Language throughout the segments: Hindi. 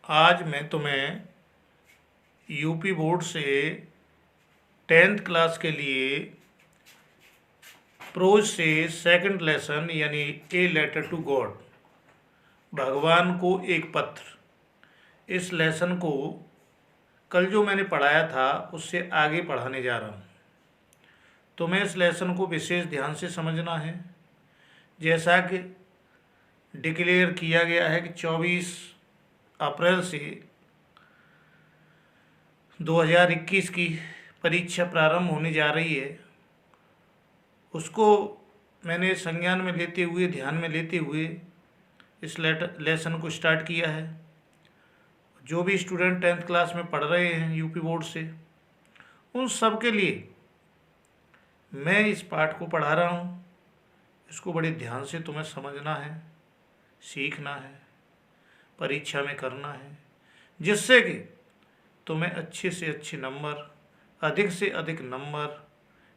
आज मैं तुम्हें यूपी बोर्ड से 10th क्लास के लिए प्रोज से सेकंड लेसन यानी ए लेटर टू गॉड, भगवान को एक पत्र, इस लेसन को कल जो मैंने पढ़ाया था उससे आगे पढ़ाने जा रहा हूँ। तुम्हें इस लेसन को विशेष ध्यान से समझना है। जैसा कि डिक्लेयर किया गया है कि 24 अप्रैल से 2021 की परीक्षा प्रारंभ होने जा रही है, उसको मैंने संज्ञान में लेते हुए, ध्यान में लेते हुए इस लेसन को स्टार्ट किया है। जो भी स्टूडेंट 10th क्लास में पढ़ रहे हैं यूपी बोर्ड से, उन सब के लिए मैं इस पाठ को पढ़ा रहा हूँ। इसको बड़े ध्यान से तुम्हें समझना है, सीखना है, परीक्षा में करना है, जिससे कि तुम्हें अच्छे से अच्छे नंबर, अधिक से अधिक नंबर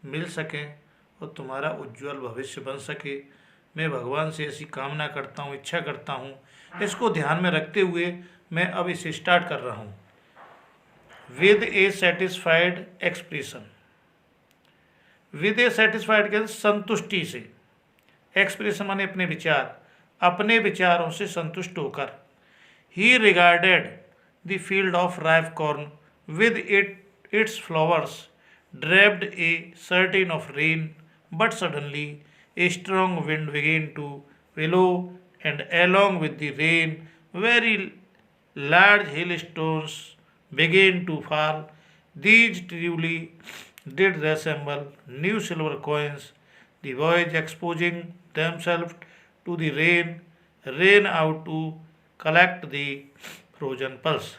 मिल सकें और तुम्हारा उज्जवल भविष्य बन सके। मैं भगवान से ऐसी कामना करता हूँ, इच्छा करता हूँ। इसको ध्यान में रखते हुए मैं अब इसे स्टार्ट कर रहा हूँ। With A satisfied expression. With A satisfied के संतुष्टि से, एक्सप्रेशन माने अपने विचार, अपने विचारों से संतुष्ट होकर। ही regarded the field of राइव corn with its flowers draped a certain of rain, but suddenly a strong wind began to blow, and along with the rain very large hailstones began to fall. These truly did resemble new silver coins. The boys, exposing themselves to the rain, ran out to collect the frozen pulse.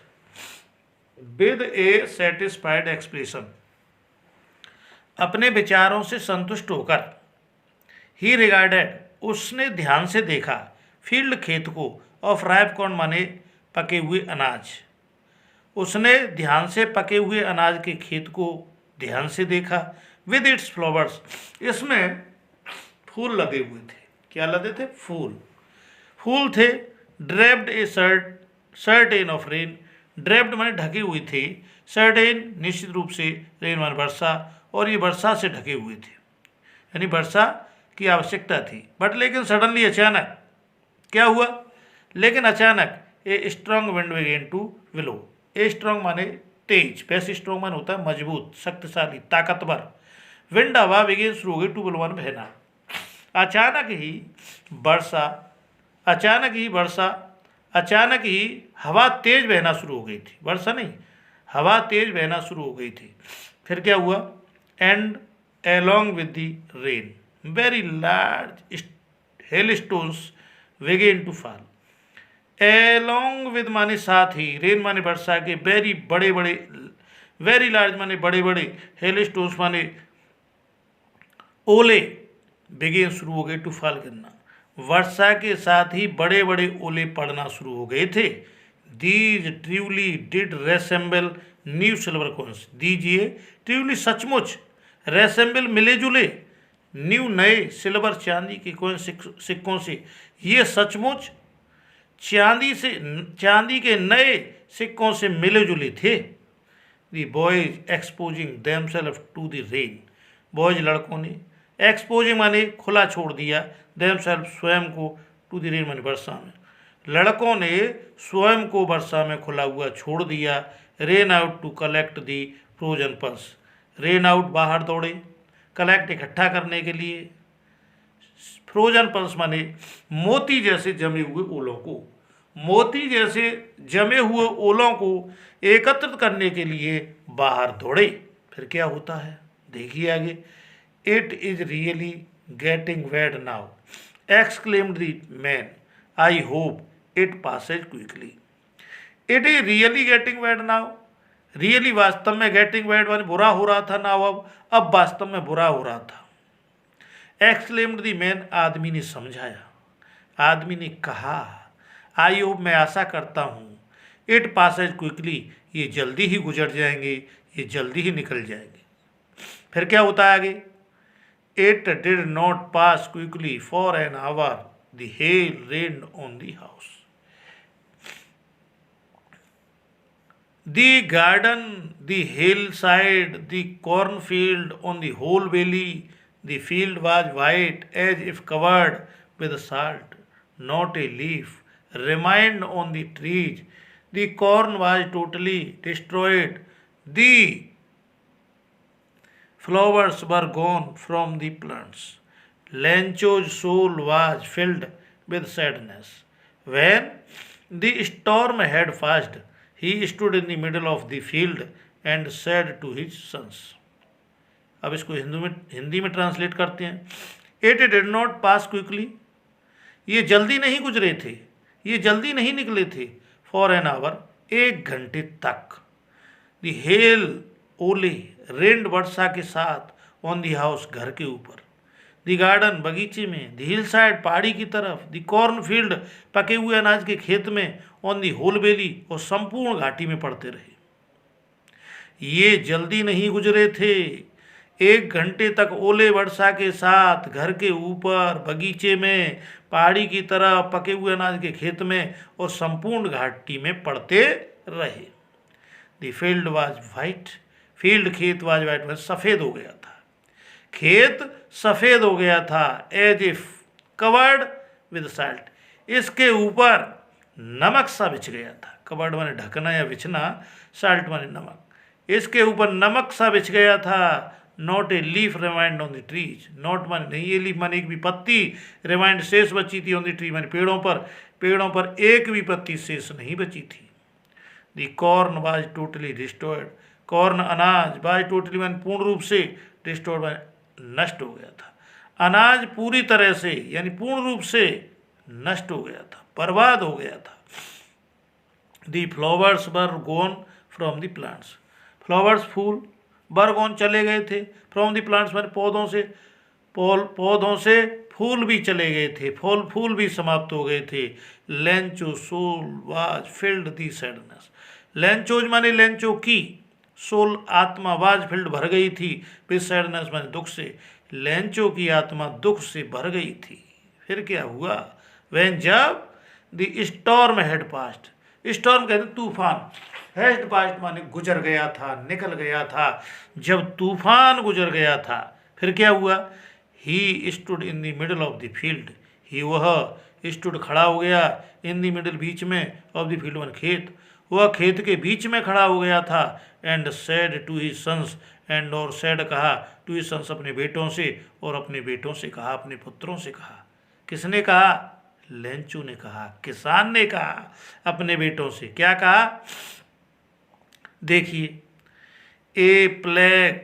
With a satisfied expression, अपने विचारों से संतुष्ट होकर, ही रिगार्डेड उसने ध्यान से देखा, फील्ड खेत को, ऑफ राइप कॉर्न माने पके हुए अनाज। उसने ध्यान से पके हुए अनाज के खेत को ध्यान से देखा। विद इट्स फ्लावर्स, इसमें फूल लगे हुए थे। क्या लगे थे? फूल थे। Draped a certain of rain, draped माने ढके हुए थे, सर्टेन निश्चित रूप से, रेन माने वर्षा, और ये वर्षा से ढके हुए थे, यानी वर्षा की आवश्यकता थी। बट लेकिन सडनली, अचानक क्या हुआ? लेकिन अचानक a strong wind began to blow. A strong माने तेज, वैसे स्ट्रांग माने होता है मजबूत, शक्तिशाली, ताकतवर। विंड हवा बिगेन शुरू हो गई, टू ब्लो माने बहना। अचानक ही हवा तेज बहना शुरू हो गई थी। वर्षा नहीं, हवा तेज बहना शुरू हो गई थी। फिर क्या हुआ? And along with the rain very large hailstones began to fall. along with माने साथ ही, रेन माने वर्षा के, वेरी बड़े बड़े, वेरी लार्ज माने बड़े बड़े, हेलस्टोन्स माने ओले, बेगेन शुरू हो गए, टू फॉल गिरना। वर्षा के साथ ही बड़े बड़े ओले पड़ना शुरू हो गए थे। These truly did resemble new silver coins. दीजिए ट्रूली सचमुच, रेसेंबल मिले जुले, न्यू नए, सिल्वर चांदी के कोइन सिक्कों से, ये सचमुच चांदी के नए सिक्कों से मिले जुले थे। The boys exposing themselves to the rain, boys लड़कों ने, एक्सपोजिंग माने खुला छोड़ दिया, देमसेल्फ स्वयं को, टू द रेन माने वर्षा में, लड़कों ने स्वयं को वर्षा में खुला हुआ छोड़ दिया। Ran out to collect the frozen pearls, ran out बाहर दौड़े, कलेक्ट इकट्ठा करने के लिए, फ्रोजन पल्स माने मोती जैसे जमे हुए ओलों को, मोती जैसे जमे हुए ओलों को एकत्रित करने के लिए बाहर दौड़े। फिर क्या होता है देखिए आगे। It is really getting wait now, exclaimed the man, I hope it Passage quickly. It is really getting wait now, really वास्तव में, गेटिंग वेट माने बुरा हो रहा था ना, अब वास्तव में बुरा हो रहा था। एक्सक्लेम्ड द मैन, आदमी ने समझाया, आदमी ने कहा, आई होप मैं आशा करता हूँ, इट पासेज क्विकली ये जल्दी ही गुजर जाएंगे, ये जल्दी ही निकल जाएंगे। फिर क्या होता है आगे? It did not pass quickly for an hour, the hell rained on the house. The garden, the hillside, the cornfield on the whole valley, the field was white as if covered with salt. Not a leaf remained on the trees. The corn was totally destroyed. The flowers were gone from the plants. Lencho's soul was filled with sadness. When the storm had passed, he stood in the middle of the field and said to his sons. अब इसको हिंदी में ट्रांसलेट करते हैं. It did not pass quickly, ये जल्दी नहीं गुजरे थे, ये जल्दी नहीं निकले थे. फॉर एन आवर, एक घंटे तक. द हेल, ओले, रेंड वर्षा के साथ. ऑन द हाउस, घर के ऊपर. द गार्डन, बगीचे में. द हिल साइड, पहाड़ी की तरफ. द कॉर्न फील्ड, पके हुए अनाज के खेत में. ऑन द होल वैली, और संपूर्ण घाटी में पड़ते रहे. ये जल्दी नहीं गुजरे थे. एक घंटे तक ओले वर्षा के साथ, घर के ऊपर, बगीचे में, पहाड़ी की तरफ, पके हुए अनाज के खेत में और संपूर्ण घाटी में पड़ते रहे. The field was white, field खेत वाज वाइट में सफ़ेद हो गया था. खेत सफ़ेद हो गया था. As if covered with salt, इसके ऊपर नमक सा बिछ गया था. कवर्ड माने ढकना या बिछना, साल्ट माने नमक. इसके ऊपर नमक सा बिछ गया था. Not a leaf remind on the trees, not माने नहीं, ये लीफ माने एक भी पत्ती, रिमाइंड शेष बची थी. ऑन द ट्री माने पेड़ों पर, पेड़ों पर एक भी पत्ती शेष नहीं बची थी. The corn was totally destroyed, corn अनाज, वाज टोटली माने पूर्ण रूप से, डिस्ट्रॉयड माने नष्ट हो गया था. अनाज पूरी तरह से यानी पूर्ण रूप से नष्ट हो गया था, बर्बाद हो गया था. The flowers were gone from the plants, flowers फूल, वर गॉन चले गए थे. फ्रॉम द प्लांट्स माने पौधों से, पौधों से फूल भी चले गए थे, फूल भी समाप्त हो गए थे. Lencho soul was filled the sadness, Lencho's माने लेंचो की, सोल आत्मा, वाज फिल्ड भर गई थी, विद सैडनेस माने दुख से. लेंचो की आत्मा दुख से भर गई थी. फिर क्या हुआ? वैन, जब the storm had passed, storm कहते तूफान, हैड पास्ट माने गुजर गया था, निकल गया था. जब तूफान गुजर गया था, फिर क्या हुआ? He stood in the middle of the field, he, वह, स्टूड खड़ा हो गया, इन द मिडल बीच में, ऑफ द फील्ड वन खेत, वह खेत के बीच में खड़ा हो गया था. And said to his sons, and और सैड कहा, टू हिज सन्स अपने बेटों से, और अपने बेटों से कहा, अपने पुत्रों से कहा. किसने कहा? लेंचू ने कहा, किसान ने कहा अपने बेटों से. क्या कहा? देखिए, a plague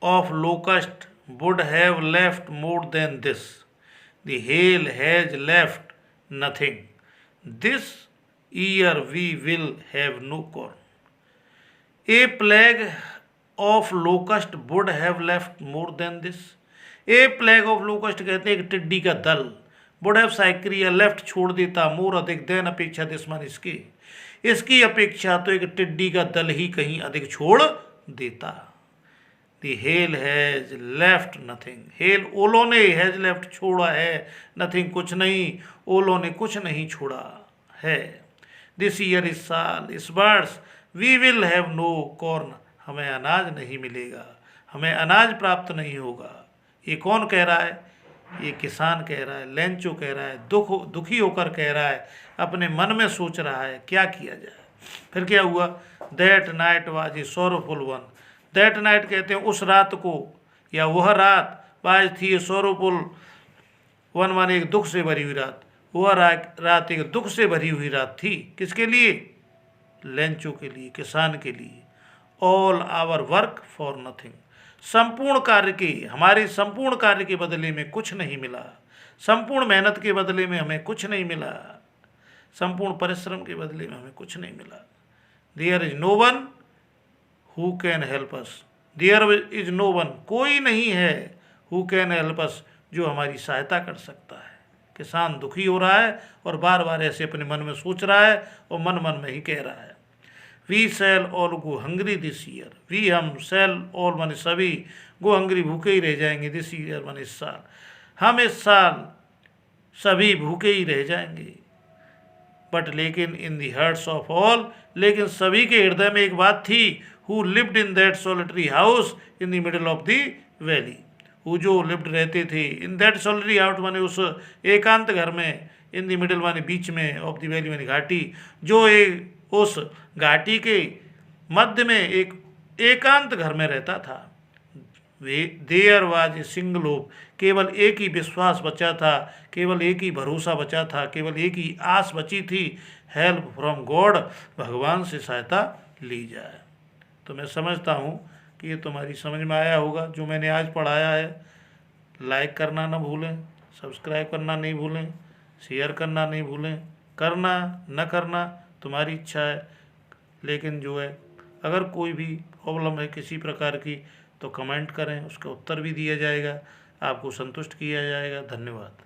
of locust would have left more than this, the hail has left nothing, this year we will have no corn. A plague of locust would have left more than this. A plague of locust कहते हैं एक टिड्डी का दल. वुड हैव साइक्रिया, लेफ्ट छोड़ देता, मोर अधिक, देन अपेक्षा, दिस मान इसकी, इसकी अपेक्षा तो एक टिड्डी का दल ही कहीं अधिक छोड़ देता. The hail has left nothing, hello ओलों ने, हैज लेफ्ट छोड़ा है, नथिंग कुछ नहीं, ओलों ने कुछ नहीं छोड़ा है. दिस ईयर, इस साल, इस वर्ष, we will have no corn, हमें अनाज नहीं मिलेगा, हमें अनाज प्राप्त नहीं होगा. ये कौन कह रहा है? ये किसान कह रहा है, लेंचो कह रहा है, दुखी होकर कह रहा है, अपने मन में सोच रहा है क्या किया जाए. फिर क्या हुआ? That night was a sorrowful one, that night कहते हैं उस रात को, या वह रात, वाज थी ए सोरोफुल वन माने एक दुख से भरी हुई रात. वह रात एक दुख से भरी हुई रात थी. किसके लिए? लेंचो के लिए, किसान के लिए. All our work for nothing, संपूर्ण कार्य के, हमारे संपूर्ण कार्य के बदले में कुछ नहीं मिला, संपूर्ण मेहनत के बदले में हमें कुछ नहीं मिला, संपूर्ण परिश्रम के बदले में हमें कुछ नहीं मिला. There is no one who can help us, there is no one, कोई नहीं है, हु कैन हेल्प अस, जो हमारी सहायता कर सकता है. किसान दुखी हो रहा है और बार बार ऐसे अपने मन में सोच रहा है और मन मन में ही कह रहा है. We shall all go hungry this year, we, हम, शैल ऑल माने सभी, गो हंग्री भूखे ही रह जाएंगे, दिस ईयर माने इस साल, हम इस साल सभी भूखे ही रह जाएंगे. बट लेकिन इन दी हार्ट्स ऑफ ऑल, लेकिन सभी के हृदय में एक बात थी, who lived in that solitary house in the middle of the valley, वो जो लिव्ड रहते थे इन दैट सोलिटरी हाउस माने उस एकांत घर में, इन द मिडल माने बीच में, ऑफ द वैली माने घाटी, जो एक उस घाटी के मध्य में एक एकांत घर में रहता था। वे there was a single hope, केवल एक ही विश्वास बचा था, केवल एक ही भरोसा बचा था, केवल एक ही आस बची थी, हेल्प फ्रॉम गॉड, भगवान से सहायता ली जाए। तो मैं समझता हूँ कि ये तुम्हारी समझ में आया होगा जो मैंने आज पढ़ाया है। लाइक करना ना भूलें, सब्सक्राइब करना नहीं भूलें, शेयर करना नहीं भूलें, करना न करना तुम्हारी इच्छा है, लेकिन जो है अगर कोई भी प्रॉब्लम है किसी प्रकार की तो कमेंट करें, उसका उत्तर भी दिया जाएगा, आपको संतुष्ट किया जाएगा। धन्यवाद।